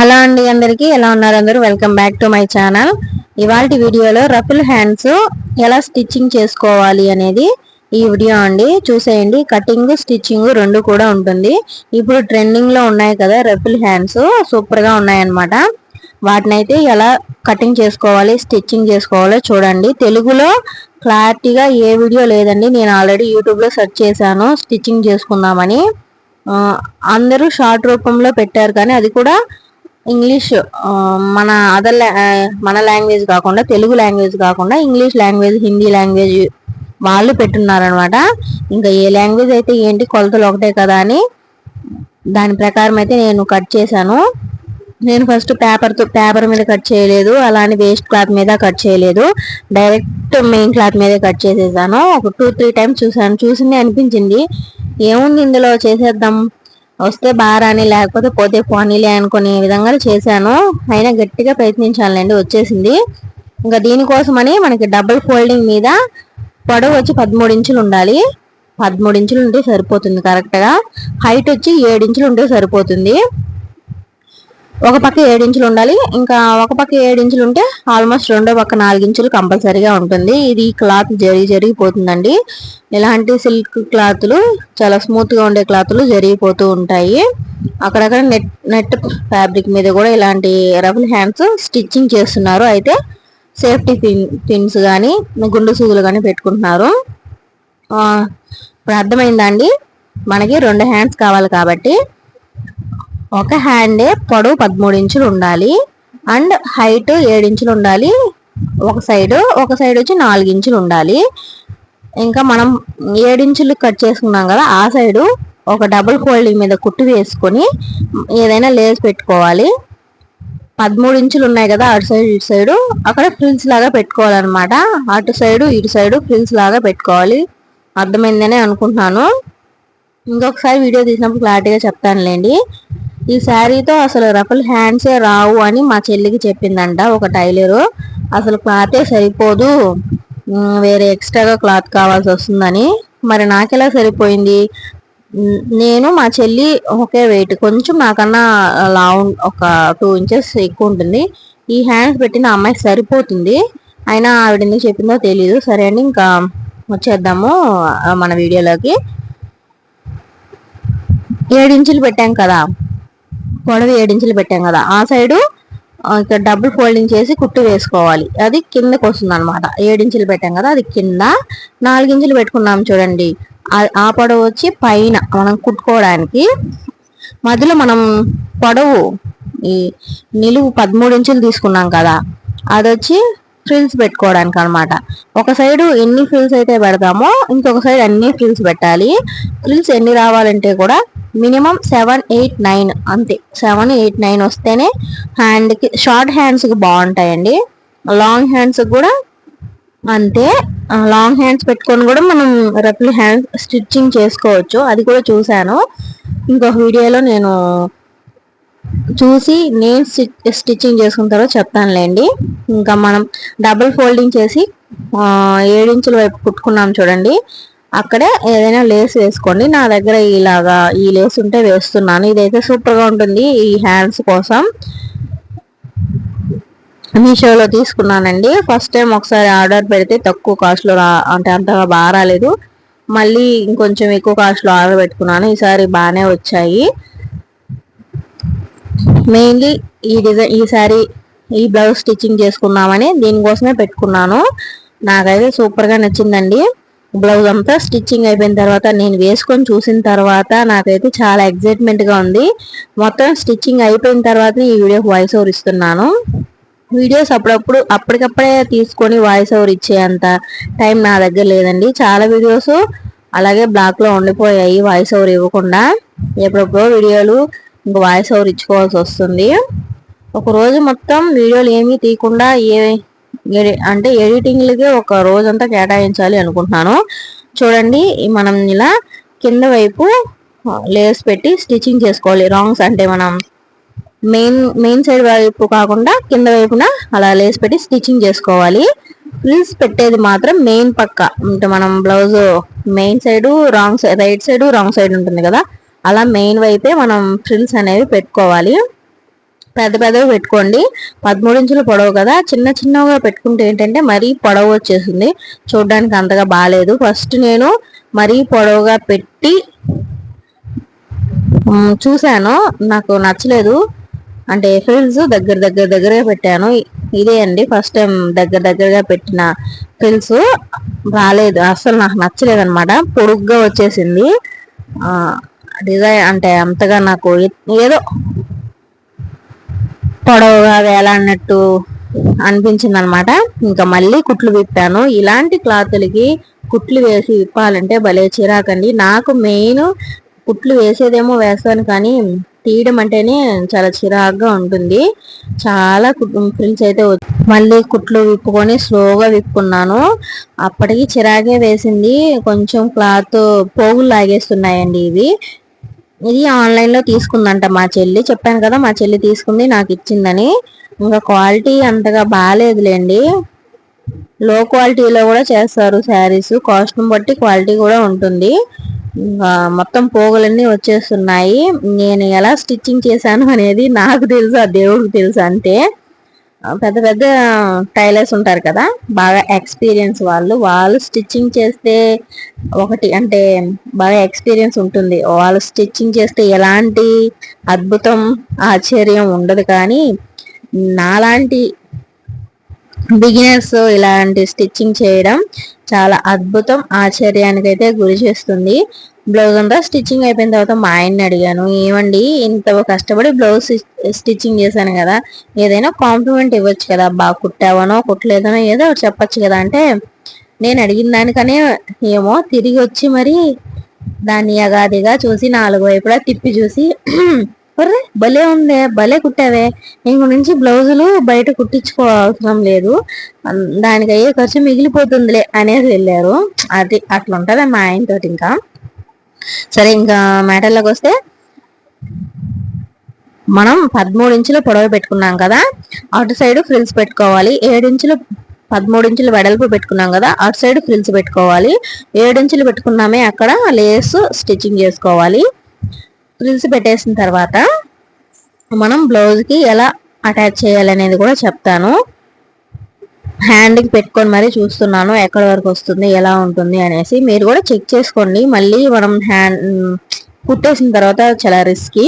Hello అండి, అందరికి ఎలా ఉన్నారు? అందరూ welcome back to my channel. ఇవాల్టి వీడియోలో రఫుల్ హ్యాండ్స్ ఎలా స్టిచ్చింగ్ చేసుకోవాలి అనేది ఈ వీడియో అండి. చూసేయండి. కటింగ్ స్టిచ్చింగ్ రెండు కూడా ఉంటుంది. ఇప్పుడు ట్రెండింగ్ లో ఉన్నాయి కదా రఫుల్ హ్యాండ్స్, సూపర్ గా ఉన్నాయన్నమాట. వాటిని అయితే ఎలా కటింగ్ చేసుకోవాలి, స్టిచ్చింగ్ చేసుకోవాలో చూడండి. తెలుగులో క్లారిటీగా ఏ వీడియో లేదండి. నేను ఆల్రెడీ యూట్యూబ్ లో సెర్చ్ చేశాను స్టిచ్చింగ్ చేసుకుందామని. అందరూ షార్ట్ రూపంలో పెట్టారు, కానీ అది కూడా ఇంగ్లీష్, మన మన లాంగ్వేజ్ కాకుండా, తెలుగు లాంగ్వేజ్ కాకుండా ఇంగ్లీష్ లాంగ్వేజ్, హిందీ లాంగ్వేజ్ వాళ్ళు పెట్టున్నారనమాట. ఇంకా ఏ లాంగ్వేజ్ అయితే ఏంటి, కొలతలు ఒకటే కదా అని దాని ప్రకారం అయితే నేను కట్ చేశాను. నేను ఫస్ట్ పేపర్ మీద కట్ చేయలేదు, అలానే వేస్ట్ క్లాత్ మీద కట్ చేయలేదు, డైరెక్ట్ మెయిన్ క్లాత్ మీదే కట్ చేసేసాను. ఒక 2-3 టైమ్స్ చూసింది అనిపించింది, ఏముంది ఇందులో చేసేద్దాం, వస్తే బారాని లేకపోతే పోతే పోనీలే అనుకునే విధంగా చేశాను. అయినా గట్టిగా ప్రయత్నించాలండి, వచ్చేసింది. ఇంకా దీనికోసమని మనకి డబుల్ ఫోల్డింగ్ మీద పొడవు వచ్చి 13 ఇంచులు ఉండాలి. 13 ఇంచులు ఉంటే సరిపోతుంది కరెక్ట్ గా. హైట్ వచ్చి 7 ఇంచులు ఉంటే సరిపోతుంది. ఒక పక్క 7 ఇంచులు ఉండాలి, ఇంకా ఒక పక్క 7 ఇంచులు ఉంటే ఆల్మోస్ట్ రెండో పక్క 4 ఇంచులు కంపల్సరీగా ఉంటుంది. ఇది క్లాత్ జరిగిపోతుందండి. ఇలాంటి సిల్క్ క్లాత్లు, చాలా స్మూత్ గా ఉండే క్లాత్లు జరిగిపోతూ ఉంటాయి. అక్కడక్కడ నెట్ ఫ్యాబ్రిక్ మీద కూడా ఇలాంటి రఫుల్ హ్యాండ్స్ స్టిచ్చింగ్ చేస్తున్నారు. అయితే సేఫ్టీ పిన్స్ కానీ, గుండు సూదులు కానీ పెట్టుకుంటున్నారు. ఇప్పుడు అర్థమైందండి. మనకి 2 హ్యాండ్స్ కావాలి కాబట్టి ఒక హ్యాండే పొడవు 13 ఇంచులు ఉండాలి, అండ్ హైట్ 7 ఇంచులు ఉండాలి. ఒక సైడ్ వచ్చి 4 ఇంచులు ఉండాలి. ఇంకా మనం 7 ఇంచులు కట్ చేసుకున్నాం కదా, ఆ సైడు ఒక డబుల్ ఫోల్డింగ్ మీద కుట్టు వేసుకొని ఏదైనా లేస్ పెట్టుకోవాలి. 13 ఇంచులు ఉన్నాయి కదా, అటు సైడ్ ఇటు సైడు, అక్కడ ఫ్రిల్స్ లాగా పెట్టుకోవాలన్నమాట. అటు సైడు ఇటు సైడు ఫ్రిల్స్ లాగా పెట్టుకోవాలి. అర్థమైందనే అనుకుంటున్నాను. ఇంకొకసారి వీడియో తీసినప్పుడు క్లారిటీగా చెప్తానులేండి. ఈ శారీతో అసలు రఫుల్ హ్యాండ్సే రావు అని మా చెల్లికి చెప్పిందంట ఒక టైలరు. అసలు క్లాతే సరిపోదు, వేరే ఎక్స్ట్రాగా క్లాత్ కావాల్సి వస్తుందని. మరి నాకెలా సరిపోయింది? నేను మా చెల్లి ఒకే వెయిట్, కొంచెం నాకన్నా లావు, ఒక 2 ఇంచెస్ ఎక్కువ ఉంటుంది. ఈ హ్యాండ్స్ పెట్టిన అమ్మాయికి సరిపోతుంది. అయినా ఆవిడ ఎందుకు చెప్పిందో తెలీదు. సరే అండి, ఇంకా వచ్చేద్దాము మన వీడియోలోకి. 7 ఇంచులు పెట్టాం కదా, పొడవు 7 ఇంచులు పెట్టాం కదా, ఆ సైడు ఇక్కడ డబుల్ ఫోల్డింగ్ చేసి కుట్టు వేసుకోవాలి. అది కిందకు వస్తుంది అనమాట. 7 ఇంచులు పెట్టాం కదా, అది కింద. 4 ఇంచులు పెట్టుకున్నాం చూడండి, ఆ పొడవు వచ్చి పైన మనం కుట్టుకోవడానికి. మధ్యలో మనం పొడవు ఈ నిలువు 13 ఇంచులు తీసుకున్నాం కదా, అది వచ్చి ఫ్రిల్స్ పెట్టుకోవడానికి అనమాట. ఒక సైడు ఎన్ని ఫ్రిల్స్ అయితే పెడతామో ఇంకొక సైడ్ అన్ని ఫ్రిల్స్ పెట్టాలి. ఫ్రిల్స్ ఎన్ని రావాలంటే కూడా మినిమం 7, 8, 9 అంతే. 7, 8, 9 వస్తేనే హ్యాండ్కి, షార్ట్ హ్యాండ్స్కి బాగుంటాయండి. లాంగ్ హ్యాండ్స్ కూడా అంతే. లాంగ్ హ్యాండ్స్ పెట్టుకొని కూడా మనం రఫుల్ హ్యాండ్స్ స్టిచ్చింగ్ చేసుకోవచ్చు. అది కూడా చూశాను ఇంకొక వీడియోలో. నేను చూసి నేను స్టిచ్చింగ్ చేసుకున్న తర్వాత చెప్తానులేండి. ఇంకా మనం డబుల్ ఫోల్డింగ్ చేసి 7 ఇంచుల వైపు కుట్టుకున్నాం చూడండి, అక్కడే ఏదైనా లేస్ వేసుకోండి. నా దగ్గర ఇలాగా ఈ లేస్ ఉంటే వేస్తున్నాను. ఇదైతే సూపర్ గా ఉంటుంది ఈ హ్యాండ్స్ కోసం. మీషోలో తీసుకున్నానండి. ఫస్ట్ టైం ఒకసారి ఆర్డర్ పెడితే తక్కువ కాస్ట్లో అంటే అంతగా బాగా రాలేదు. మళ్ళీ ఇంకొంచెం ఎక్కువ కాస్ట్లో ఆర్డర్ పెట్టుకున్నాను. ఈసారి బాగానే వచ్చాయి. మెయిన్లీ ఈ డిజైన్, ఈసారి ఈ బ్లౌజ్ స్టిచ్చింగ్ చేసుకున్నామని దీనికోసమే పెట్టుకున్నాను. నాకైతే సూపర్గా నచ్చిందండి. బ్లౌజ్ అంతా స్టిచ్చింగ్ అయిపోయిన తర్వాత, నేను వేసుకొని చూసిన తర్వాత నాకైతే చాలా ఎగ్జైట్మెంట్గా ఉంది. మొత్తం స్టిచ్చింగ్ అయిపోయిన తర్వాత ఈ వీడియోకి వాయిస్ ఓవర్ ఇస్తున్నాను. వీడియోస్ అప్పటికప్పుడే తీసుకొని వాయిస్ ఓవర్ ఇచ్చేంత టైం నా దగ్గర లేదండి. చాలా వీడియోస్ అలాగే బ్లాక్లో ఉండిపోయాయి వాయిస్ ఓవర్ ఇవ్వకుండా. ఎప్పుడెప్పుడో వీడియోలు ఇంకా వాయిస్ ఓవర్ ఇచ్చుకోవాల్సి వస్తుంది. ఒక రోజు మొత్తం వీడియోలు ఏమీ తీయకుండా అంటే ఎడిటింగ్లకి ఒక రోజంతా కేటాయించాలి అనుకుంటున్నాను. చూడండి, మనం ఇలా కింద వైపు లేయర్స్ పెట్టి స్టిచ్చింగ్ చేసుకోవాలి. రాంగ్స్ అంటే మనం మెయిన్ సైడ్ వైపు కాకుండా కింద వైపున అలా లేస్ పెట్టి స్టిచ్చింగ్ చేసుకోవాలి. ఫ్రిల్స్ పెట్టేది మాత్రం మెయిన్ పక్క, అంటే మనం blouse main side wrong side, right side wrong side ఉంటుంది కదా, అలా మెయిన్ వైపే మనం ఫ్రిల్స్ అనేవి పెట్టుకోవాలి. పెద్ద పెద్దగా పెట్టుకోండి. 13 ఇంచుల పొడవు కదా, చిన్న చిన్నగా పెట్టుకుంటే ఏంటంటే మరీ పొడవు వచ్చేసింది, చూడడానికి అంతగా బాగాలేదు. ఫస్ట్ నేను మరీ పొడవుగా పెట్టి చూశాను, నాకు నచ్చలేదు. అంటే ఫ్రిల్స్ దగ్గరగా పెట్టాను. ఇదే అండి ఫస్ట్ టైం దగ్గరగా పెట్టిన ఫ్రిల్స్. రాలేదు అసలు, నాకు నచ్చలేదు అనమాట. పొడుగ్గా వచ్చేసింది. డిజైన్ అంటే అంతగా నాకు ఏదో పొడవుగా వేలాడినట్టు అనిపించింది అనమాట. ఇంకా మళ్ళీ కుట్లు విప్పాను. ఇలాంటి క్లాతులకి కుట్లు వేసి విప్పాలంటే భలే చిరాకండి. నాకు మెయిన్ కుట్లు వేసేదేమో వేస్తాను, కానీ తీయడం అంటేనే చాలా చిరాగ్గా ఉంటుంది. చాలా ఫ్రిల్స్ అయితే మళ్ళీ కుట్లు విప్పుకొని స్లోగా విప్పుకున్నాను. అప్పటికి చిరాగే వేసింది. కొంచెం క్లాత్ పోగులు లాగేస్తున్నాయండి ఇవి. ఇది ఆన్లైన్ లో తీసుకుందంట మా చెల్లి. చెప్పాను కదా మా చెల్లి తీసుకుంది, నాకు ఇచ్చిందని. ఇంకా క్వాలిటీ అంతగా బాగాలేదులేండి. లో క్వాలిటీలో కూడా చేస్తారు శారీస్, కాస్ట్యూమ్ బట్టి క్వాలిటీ కూడా ఉంటుంది. మొత్తం పోగులన్నీ వచ్చేస్తున్నాయి. నేను ఎలా స్టిచ్చింగ్ చేశాను అనేది నాకు తెలుసు, ఆ దేవుడికి తెలుసు అంతే. పెద్ద పెద్ద టైలర్స్ ఉంటారు కదా, బాగా ఎక్స్పీరియన్స్ వాళ్ళు స్టిచ్చింగ్ చేస్తే ఒకటి అంటే బాగా ఎక్స్పీరియన్స్ ఉంటుంది. వాళ్ళు స్టిచ్చింగ్ చేస్తే ఎలాంటి అద్భుతం ఆశ్చర్యం ఉండదు, కానీ నాలాంటి బిగినర్స్ ఇలాంటి స్టిచ్చింగ్ చేయడం చాలా అద్భుతం, ఆశ్చర్యానికి అయితే గురి చేస్తుంది. బ్లౌజ్ అంతా స్టిచ్చింగ్ అయిపోయిన తర్వాత మా ఆయన్ని అడిగాను, ఏమండి ఇంత కష్టపడి బ్లౌజ్ స్టిచ్చింగ్ చేశాను కదా, ఏదైనా కాంప్లిమెంట్ ఇవ్వచ్చు కదా, బాగా కుట్టావనో కుట్టలేదనో ఏదో ఒకటి చెప్పచ్చు కదా అంటే, నేను అడిగిన దానికనే ఏమో తిరిగి వచ్చి మరి దాన్ని యగాదిగా చూసి 4 వైపులా తిప్పి చూసి భలే ఉందే, భలే కుట్టావే, ఇంక నుంచి బ్లౌజులు బయట కుట్టించుకోవాల్సిన లేదు, దానికి అయ్యే ఖర్చు మిగిలిపోతుందిలే అనేది వెళ్ళారు. అది అట్లా ఉంటది మా ఆయనతో. ఇంకా సరే, ఇంకా మ్యాటర్లోకి వస్తే, మనం 13 ఇంచుల పొడవు పెట్టుకున్నాం కదా, అటు సైడ్ ఫ్రిల్స్ పెట్టుకోవాలి. 13 ఇంచుల వెడల్పు పెట్టుకున్నాం కదా, అటు సైడ్ ఫ్రిల్స్ పెట్టుకోవాలి. 7 ఇంచులు పెట్టుకున్నామే, అక్కడ లేస్ స్టిచ్చింగ్ చేసుకోవాలి. ఫ్రిల్స్ పెట్టేసిన తర్వాత మనం బ్లౌజ్కి ఎలా అటాచ్ చేయాలనేది కూడా చెప్తాను. హ్యాండ్కి పెట్టుకొని మరీ చూస్తున్నాను ఎక్కడి వరకు వస్తుంది, ఎలా ఉంటుంది అనేసి. మీరు కూడా చెక్ చేసుకోండి. మళ్ళీ మనం హ్యాండ్ కుట్టేసిన తర్వాత చాలా రిస్కీ.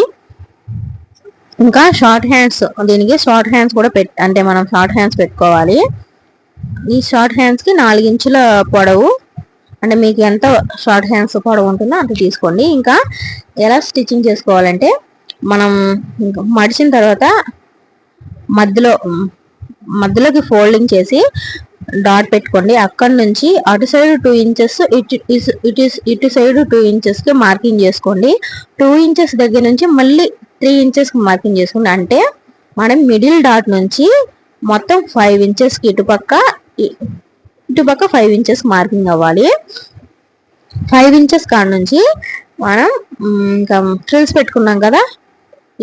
ఇంకా షార్ట్ హ్యాండ్స్, దీనికి షార్ట్ హ్యాండ్స్ కూడా అంటే మనం షార్ట్ హ్యాండ్స్ పెట్టుకోవాలి. ఈ షార్ట్ హ్యాండ్స్కి 4 ఇంచుల పొడవు, అంటే మీకు ఎంత షార్ట్ హ్యాండ్స్ పొడవు ఉంటుందో అంత తీసుకోండి. ఇంకా ఎలా స్టిచ్చింగ్ చేసుకోవాలంటే, మనం మడిచిన తర్వాత మధ్యలోకి ఫోల్డింగ్ చేసి డాట్ పెట్టుకోండి. అక్కడి నుంచి అటు సైడ్ 2 ఇంచెస్, ఇటు సైడ్ 2 ఇంచెస్కి మార్కింగ్ చేసుకోండి. 2 ఇంచెస్ దగ్గర నుంచి మళ్ళీ 3 ఇంచెస్కి మార్కింగ్ చేసుకోండి. అంటే మనం మిడిల్ డాట్ నుంచి మొత్తం 5 ఇంచెస్కి ఇటుపక్క 5 ఇంచెస్ మార్కింగ్ అవ్వాలి. 5 ఇంచెస్ కాడ నుంచి మనం ఇంకా ఫ్రిల్స్ పెట్టుకున్నాం కదా,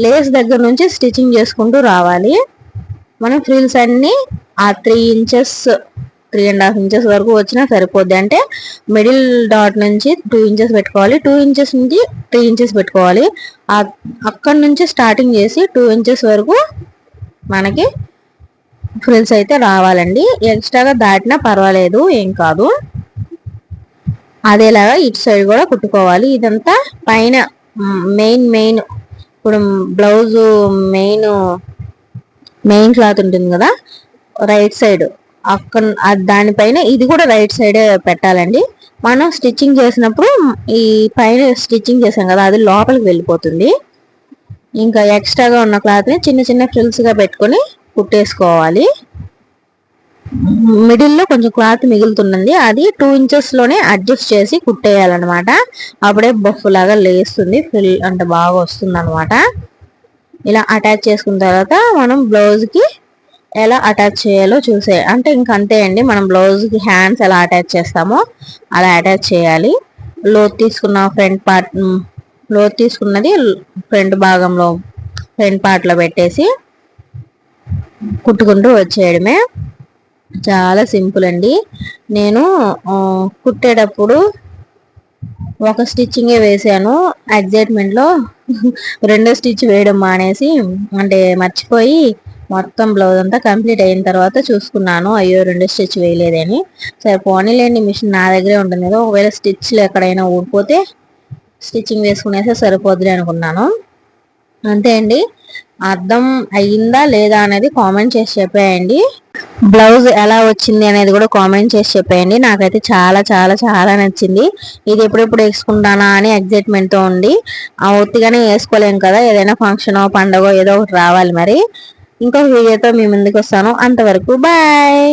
లేస్ దగ్గర నుంచి స్టిచ్చింగ్ చేసుకుంటూ రావాలి. మనం ఫ్రిల్స్ అన్ని ఆ 3.5 ఇంచెస్ వరకు వచ్చినా సరిపోద్ది. అంటే మిడిల్ డాట్ నుంచి 2 ఇంచెస్ పెట్టుకోవాలి, 2 ఇంచెస్ నుంచి 3 ఇంచెస్ పెట్టుకోవాలి. అక్కడి నుంచి స్టార్టింగ్ చేసి 2 ఇంచెస్ వరకు మనకి ఫ్రిల్స్ అయితే రావాలండి. ఎక్స్ట్రాగా దాటినా పర్వాలేదు, ఏం కాదు. అదేలాగా ఇటు సైడ్ కూడా కుట్టుకోవాలి. ఇదంతా పైన మెయిన్ ఇప్పుడు బ్లౌజ్ మెయిన్ క్లాత్ ఉంటుంది కదా, రైట్ సైడ్ అక్కడ దానిపైన ఇది కూడా రైట్ సైడే పెట్టాలండి. మనం స్టిచ్చింగ్ చేసినప్పుడు ఈ పైన స్టిచ్చింగ్ చేసాం కదా, అది లోపలికి వెళ్ళిపోతుంది. ఇంకా ఎక్స్ట్రాగా ఉన్న క్లాత్ని చిన్న చిన్న ఫ్రిల్స్గా పెట్టుకొని కుట్టేసుకోవాలి. మిడిల్లో కొంచెం క్లాత్ మిగులుతుంది, అది 2 ఇంచెస్లోనే అడ్జస్ట్ చేసి కుట్టేయాలన్నమాట. అప్పుడే బఫ్ లాగా లేస్తుంది, ఫ్రిల్ అంటే బాగా వస్తుంది అనమాట. ఇలా అటాచ్ చేసుకున్న తర్వాత మనం బ్లౌజ్కి ఎలా అటాచ్ చేయాలో అంటే ఇంకంతే అండి. మనం బ్లౌజ్కి హ్యాండ్స్ ఎలా అటాచ్ చేస్తామో అలా అటాచ్ చేయాలి. లోతు తీసుకున్నది ఫ్రంట్ భాగంలో ఫ్రంట్ పార్ట్లో పెట్టేసి కుట్టుకుంటూ వచ్చేయడమే. చాలా సింపుల్ అండి. నేను కుట్టేటప్పుడు ఒక స్టిచ్చింగే వేసాను. ఎగ్జైట్మెంట్ లో రెండో స్టిచ్ వేయడం మానేసి, అంటే మర్చిపోయి మొత్తం బ్లౌజ్ అంతా కంప్లీట్ అయిన తర్వాత చూసుకున్నాను, అయ్యో రెండో స్టిచ్ వేయలేదని. సరే పోనీలేండి, మిషన్ నా దగ్గరే ఉంటుంది కదా, ఒకవేళ స్టిచ్లు ఎక్కడైనా ఊడిపోతే స్టిచ్చింగ్ వేసుకునేస్తే సరిపోద్ది అనుకున్నాను. అంతే అండి. అర్థం అయ్యిందా లేదా అనేది కామెంట్ చేసి చెప్పేయండి. బ్లౌజ్ ఎలా వచ్చింది అనేది కూడా కామెంట్ చేసి చెప్పేయండి. నాకైతే చాలా చాలా చాలా నచ్చింది. ఇది ఎప్పుడెప్పుడు వేసుకుంటానా అని ఎగ్జైట్మెంట్ తో ఉంది. ఆ ఒత్తిగానే వేసుకోలేం కదా, ఏదైనా ఫంక్షన్ పండగ ఏదో ఒకటి రావాలి మరి. ఇంకొక వీడియోతో మీ ముందుకు వస్తాను. అంతవరకు బాయ్.